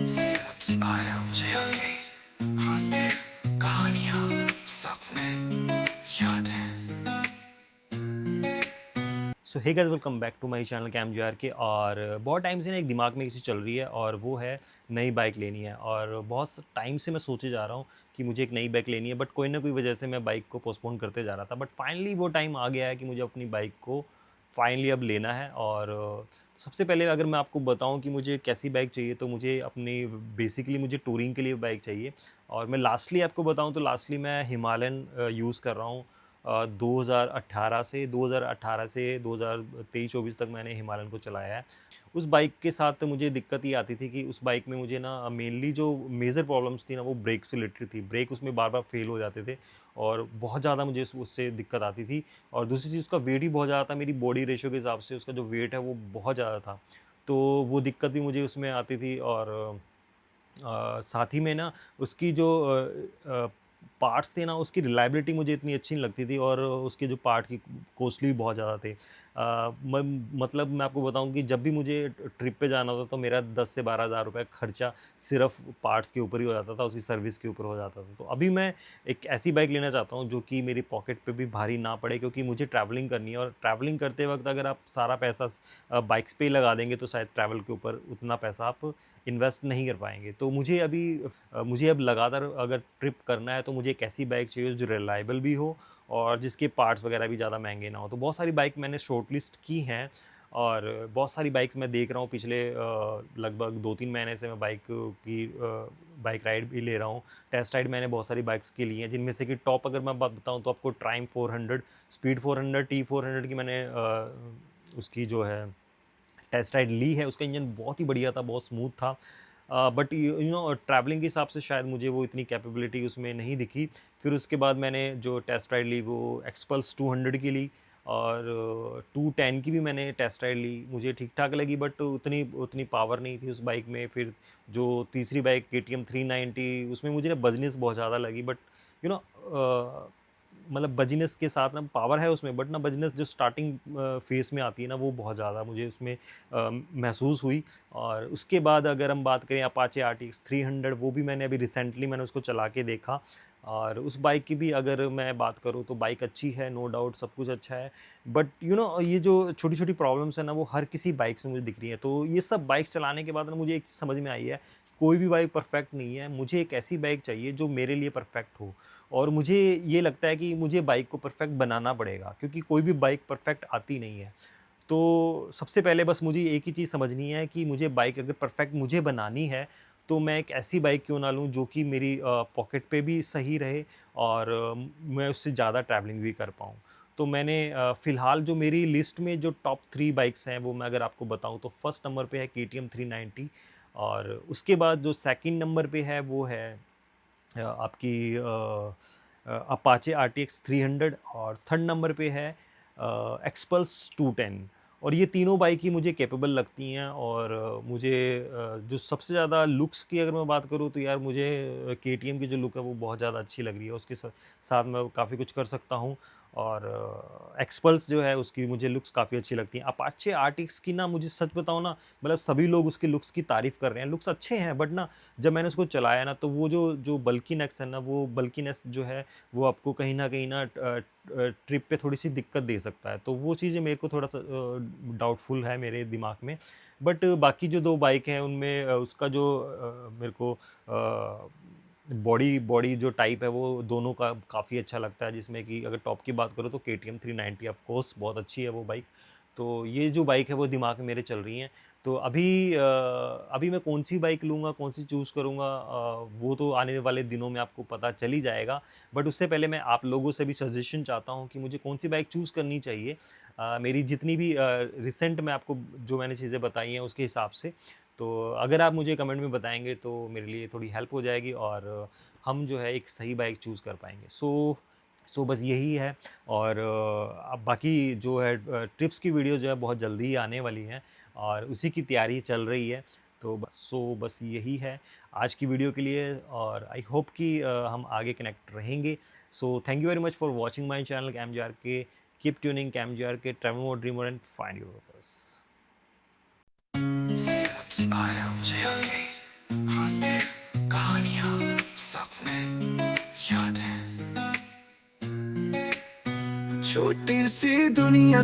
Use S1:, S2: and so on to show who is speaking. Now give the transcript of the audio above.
S1: सिर्फ स्माइल चाहिए, हंसते कहानियाँ, सपने, यादें।
S2: So hey guys, welcome back to my channel Cam J R K. और बहुत टाइम से ना एक दिमाग में एक चीज़ चल रही है और वो है नई बाइक लेनी है। और बहुत टाइम से मैं सोचे जा रहा हूँ कि मुझे एक नई बाइक लेनी है, बट कोई ना कोई वजह से मैं बाइक को पोस्टपोन करते जा रहा था। बट फाइनली वो टाइम आ गया है कि मुझे अपनी बाइक को फाइनली अब लेना है। और सबसे पहले अगर मैं आपको बताऊं कि मुझे कैसी बाइक चाहिए, तो मुझे अपनी बेसिकली मुझे टूरिंग के लिए बाइक चाहिए। और मैं लास्टली आपको बताऊं तो लास्टली मैं हिमालयन यूज़ कर रहा हूँ। 2018 से 2023-24 तक मैंने हिमालयन को चलाया है। उस बाइक के साथ मुझे दिक्कत ये आती थी कि उस बाइक में मुझे ना मेनली जो मेजर प्रॉब्लम्स थी ना, वो ब्रेक से रिलेटेड थी। ब्रेक उसमें बार-बार फेल हो जाते थे और बहुत ज़्यादा मुझे उससे दिक्कत आती थी। और दूसरी चीज़, उसका वेट भी बहुत ज़्यादा था। मेरी बॉडी रेशियो के हिसाब से उसका जो वेट है वो बहुत ज़्यादा था। तो वो दिक्कत भी मुझे उसमें आती थी। और साथ ही में ना उसकी जो पार्ट्स थे ना, उसकी रिलायबिलिटी मुझे इतनी अच्छी नहीं लगती थी। और उसके जो पार्ट की कॉस्टली भी बहुत ज़्यादा थे। मतलब मैं आपको बताऊँ कि जब भी मुझे ट्रिप पे जाना होता तो मेरा 10 से 12 हज़ार रुपये खर्चा सिर्फ पार्ट्स के ऊपर ही हो जाता था, उसकी सर्विस के ऊपर हो जाता था। तो अभी मैं एक ऐसी बाइक लेना चाहता हूँ जो कि मेरी पॉकेट पे भी भारी ना पड़े, क्योंकि मुझे ट्रैवलिंग करनी है। और ट्रैवलिंग करते वक्त अगर आप सारा पैसा बाइक्स पे ही लगा देंगे तो शायद ट्रैवल के ऊपर उतना पैसा आप इन्वेस्ट नहीं कर पाएँगे। तो मुझे अब लगातार अगर ट्रिप करना है तो मुझे एक ऐसी बाइक चाहिए जो रिलायबल भी हो और जिसके पार्ट्स वगैरह भी ज़्यादा महँगे ना हो। तो बहुत सारी बाइक मैंने शॉर्टलिस्ट की हैं और बहुत सारी बाइक्स मैं देख रहा हूँ। पिछले लगभग 2-3 महीने से मैं बाइक राइड भी ले रहा हूँ। टेस्ट राइड मैंने बहुत सारी बाइक्स की ली हैं, जिनमें से कि टॉप अगर मैं बात बताऊँ तो आपको ट्राइम्फ 400, स्पीड 400, T400 की मैंने उसकी जो है टेस्ट राइड ली है। उसका इंजन बहुत ही बढ़िया था, बहुत स्मूथ था। बट यू नो ट्रैवलिंग के हिसाब से शायद मुझे वो इतनी कैपेबिलिटी उसमें नहीं दिखी। फिर उसके बाद मैंने जो टेस्ट राइड ली वो एक्सपल्स 200 की ली। और 210 की भी मैंने टेस्ट राइड ली, मुझे ठीक-ठाक लगी, बट उतनी उतनी पावर नहीं थी उस बाइक में। फिर जो तीसरी बाइक केटीएम 390, उसमें मुझे ना बज़नेस बहुत ज़्यादा लगी। बट यू नो मतलब बज़नेस के साथ ना पावर है उसमें, बट ना बज़नेस जो स्टार्टिंग फ़ेज़ में आती है ना, वो बहुत ज़्यादा मुझे उसमें महसूस हुई। और उसके बाद अगर हम बात करें अपाचे आरटीएक्स 300, वो भी मैंने अभी रिसेंटली मैंने उसको चला के देखा। और उस बाइक की भी अगर मैं बात करूँ तो बाइक अच्छी है, नो डाउट सब कुछ अच्छा है। बट यू नो ये जो छोटी-छोटी प्रॉब्लम्स है ना, वो हर किसी बाइक से मुझे दिख रही है। तो ये सब बाइक्स चलाने के बाद ना मुझे एक चीज़ समझ में आई है, कि कोई भी बाइक परफेक्ट नहीं है। मुझे एक ऐसी बाइक चाहिए जो मेरे लिए परफेक्ट हो। और मुझे ये लगता है कि मुझे बाइक को परफेक्ट बनाना पड़ेगा, क्योंकि कोई भी बाइक परफेक्ट आती नहीं है। तो सबसे पहले बस मुझे एक ही चीज़ समझनी है कि मुझे बाइक अगर परफेक्ट मुझे बनानी है, तो मैं एक ऐसी बाइक क्यों ना लूँ जो कि मेरी पॉकेट पे भी सही रहे और मैं उससे ज़्यादा ट्रैवलिंग भी कर पाऊँ। तो मैंने फ़िलहाल जो मेरी लिस्ट में जो टॉप 3 बाइक्स हैं, वो मैं अगर आपको बताऊँ तो फर्स्ट नंबर पे है केटीएम 390। और उसके बाद जो सेकंड नंबर पे है वो है आपकी अपाचे आरटीएक्स 300। और थर्ड नंबर पे है एक्सपल्स 210। और ये तीनों बाइक ही मुझे कैपेबल लगती हैं। और जो सबसे ज़्यादा लुक्स की अगर मैं बात करूँ तो यार मुझे केटीएम की जो लुक है वो बहुत ज़्यादा अच्छी लग रही है। उसके साथ मैं काफ़ी कुछ कर सकता हूँ। और एक्सपल्स जो है उसकी मुझे लुक्स काफ़ी अच्छी लगती हैं। अपाचे आरटीएक्स की ना, मुझे सच बताऊँ ना, मतलब सभी लोग उसकी लुक्स की तारीफ़ कर रहे हैं। लुक्स अच्छे हैं, बट ना जब मैंने उसको चलाया ना, तो वो जो जो बल्कीनेस है ना, वो बल्कीनेस जो है वो आपको कहीं न कहीं ना ट्रिप पे थोड़ी-सी दिक्कत दे सकता है। तो वो चीज़ें मेरे को थोड़ा-सा डाउटफुल है मेरे दिमाग में। बट बाकी जो 2 बाइक हैं उनमें उसका जो मेरे को बॉडी बॉडी जो टाइप है वो दोनों का काफ़ी अच्छा लगता है। जिसमें कि अगर टॉप की बात करूँ तो केटीएम 390 ऑफ कोर्स बहुत अच्छी है वो बाइक। तो ये जो बाइक है वो दिमाग में मेरे चल रही हैं। तो अभी मैं कौन-सी बाइक लूँगा, कौन-सी चूज़ करूँगा, वो तो आने वाले दिनों में आपको पता चल ही जाएगा। बट उससे पहले मैं आप लोगों से भी सजेशन चाहता हूँ कि मुझे कौन-सी बाइक चूज़ करनी चाहिए। मेरी जितनी भी रिसेंट मैं आपको जो मैंने चीज़ें बताई हैं उसके हिसाब से। तो अगर आप मुझे कमेंट में बताएँगे तो मेरे लिए थोड़ी हेल्प हो जाएगी और हम जो है एक सही बाइक चूज़ कर पाएँगे। सो बस यही है। और अब बाकी जो है ट्रिप्स की वीडियो जो है बहुत जल्दी ही आने वाली हैं और उसी की तैयारी चल रही है। तो बस यही है आज की वीडियो के लिए। और आई होप कि हम आगे कनेक्ट रहेंगे। So thank you very much for watching my channel Cam JRK. Keep tuning Cam JRK, travel more, dream more and find your purpose.
S1: सिर्फ स्माइल चाहिए, यादें, छोटी सी दुनिया